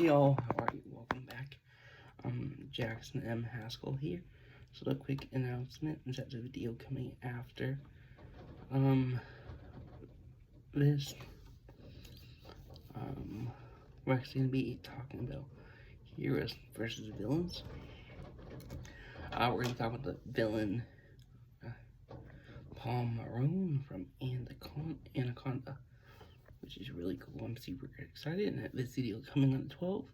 Hey y'all, how are you? Welcome back. Jackson M. Haskell here. So a quick announcement is that the video coming after this we're actually gonna be talking about heroes versus villains. We're gonna talk about the villain Paul Marone from Anaconda, which is really cool. I'm super excited, and this video coming on the 12th.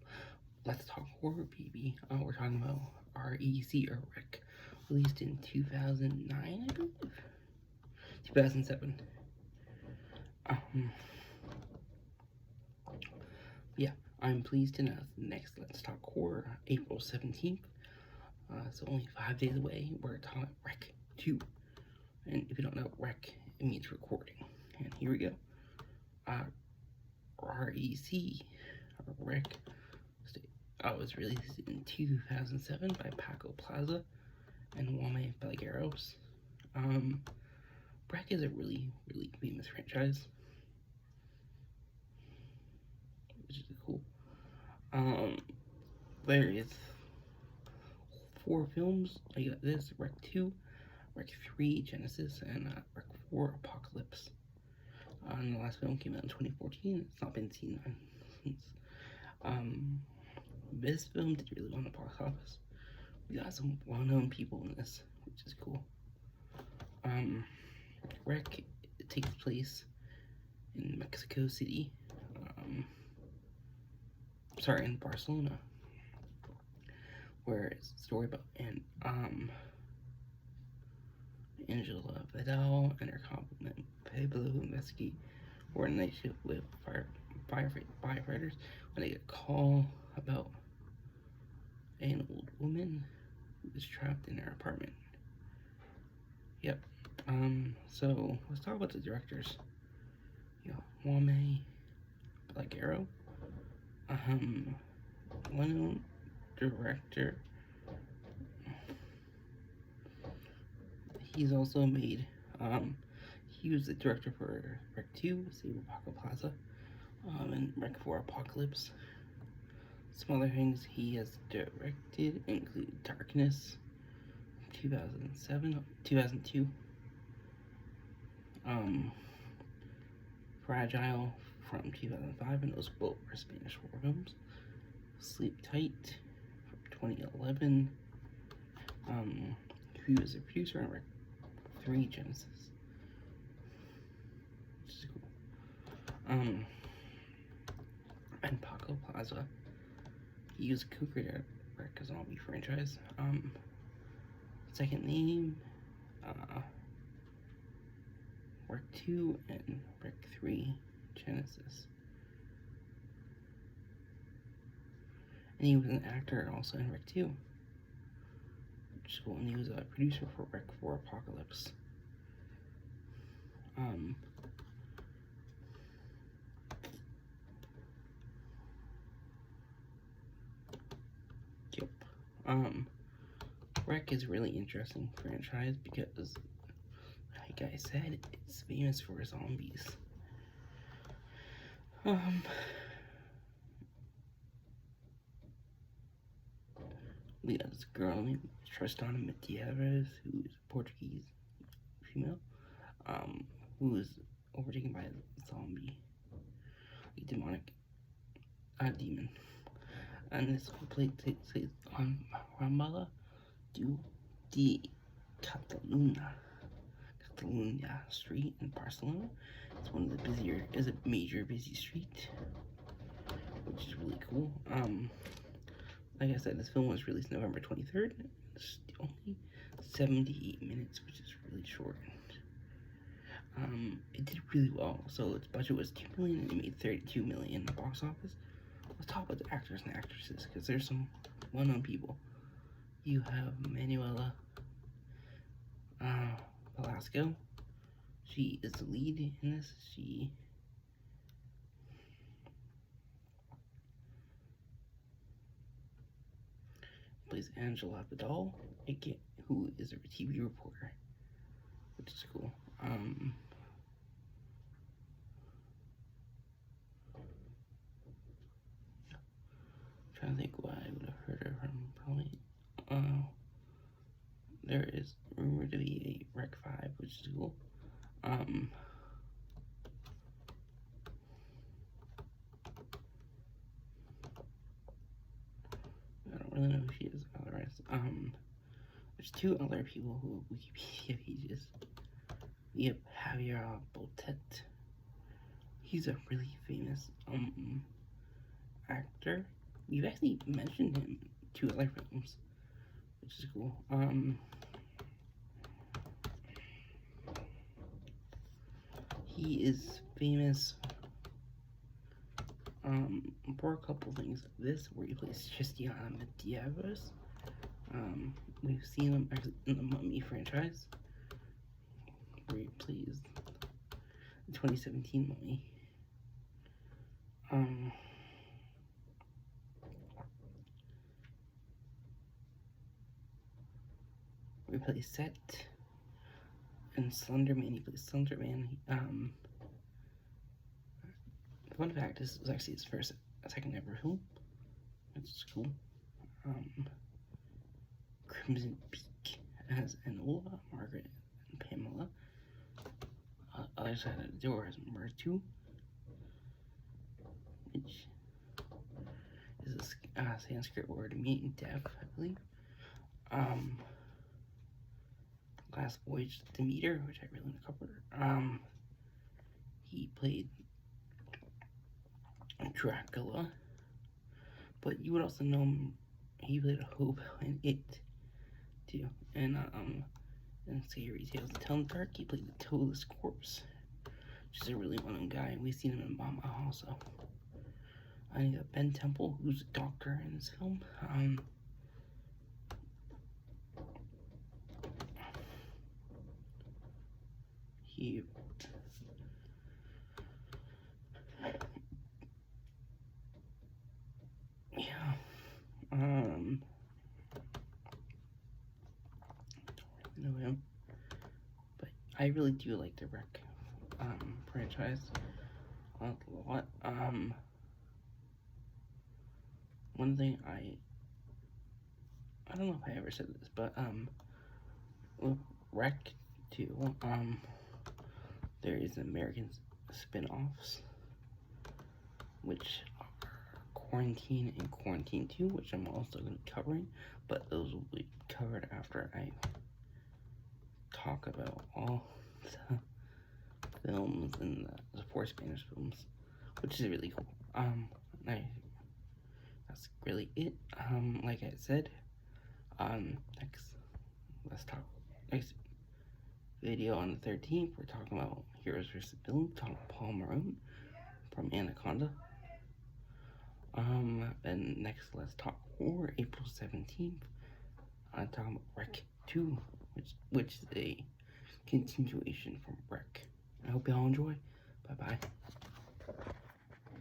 Let's talk horror, baby. We're talking about REC or REC, released in 2009, I believe. 2007. Yeah, I'm pleased to announce the next Let's Talk Horror, April 17th. So only 5 days away. We're talking REC 2. And if you don't know REC, it means recording. And here we go. REC, REC, was released in 2007 by Paco Plaza and Wame Pellegueros. REC is a really, really famous franchise, which is cool. There is 4 films. I got this, REC 2, REC 3, Genesis, and REC 4, Apocalypse. And the last film came out in 2014. It's not been seen since. This film did really well in the box office. We got some well-known people in this, which is cool. REC takes place in Mexico City. In Barcelona, where it's a story about Angela Vidal and her complement Pablo who investigate for a night shift with firefighters when they get a call about an old woman who is trapped in her apartment. Yep. So let's talk about the directors. Wame Pelleguero. One director. He's also made, he was the director for REC 2, Save Paco Plaza, and REC 4 Apocalypse. Some other things he has directed include Darkness, 2002, Fragile from 2005, and those both are Spanish horror films. Sleep Tight from 2011. He was a producer on REC 3, Genesis, which is cool. And Paco Plaza, he was co-creator of REC Zombie franchise. Second name, REC 2 and REC 3, Genesis. And he was an actor also in REC 2, which is cool. And he was a producer for REC 4 Apocalypse. REC is a really interesting franchise because, like I said, it's famous for zombies. We got this girl named Tristana Gutierrez, who's Portuguese female, who is overtaken by a zombie, a demonic demon. And this play takes place on Rambla de Catalunya Street in Barcelona. It's one of the is a major busy street, which is really cool. Like I said, this film was released November 23rd. It's only 78 minutes, which is really short. It did really well. So its budget was $2 million and it made $32 million in the box office. Let's talk about the actors and actresses, because there's some well-known people. You have Manuela Velasco. She is the lead in this. She plays Angela Vidal, who is a TV reporter, which is cool. trying to think what I would have heard her from. Probably. There is rumored to be a Rec 5, which is cool. I don't really know who she is about the rest. There's two other people who Wikipedia pages. Yep, Javier Botet. He's a really famous actor. We've actually mentioned him in 2 other films, which is cool. He is famous for a couple things. This, where he plays Tristan Medeiros. We've seen him actually in the Mummy franchise, where he plays the 2017 Mummy. We play Set and Slenderman. He plays Slenderman. Fun fact, this was actually his second ever film, which is cool. Crimson Peak as Enola, Margaret, and Pamela. Other side of the door is Murtu, which is a Sanskrit word meaning death, I believe. Last Voyage to Demeter, which I really want to cover. He played Dracula, but you would also know him. He played a hobo in It too, and in Scary Tales of Tell in the Dark, he played the Toeless Corpse, which is a really well-known guy, and we've seen him in Mama also. I got Ben Temple, who's a doctor in this film. He don't know him, but I really do like the Rec franchise a lot. One thing I don't know if I ever said this, but with Rec 2, there is American spin-offs, which are Quarantine and Quarantine 2, which I'm also going to be covering, but those will be covered after I talk about all the films and the 4 Spanish films, which is really cool. That's really it. Like I said, next video on the 13th, we're talking about Heroes vs. Villains, talking about Paul Marone from Anaconda. And next, let's talk horror, April 17th. I'm talking about Rec 2, which is a continuation from Rec. I hope y'all enjoy. Bye-bye.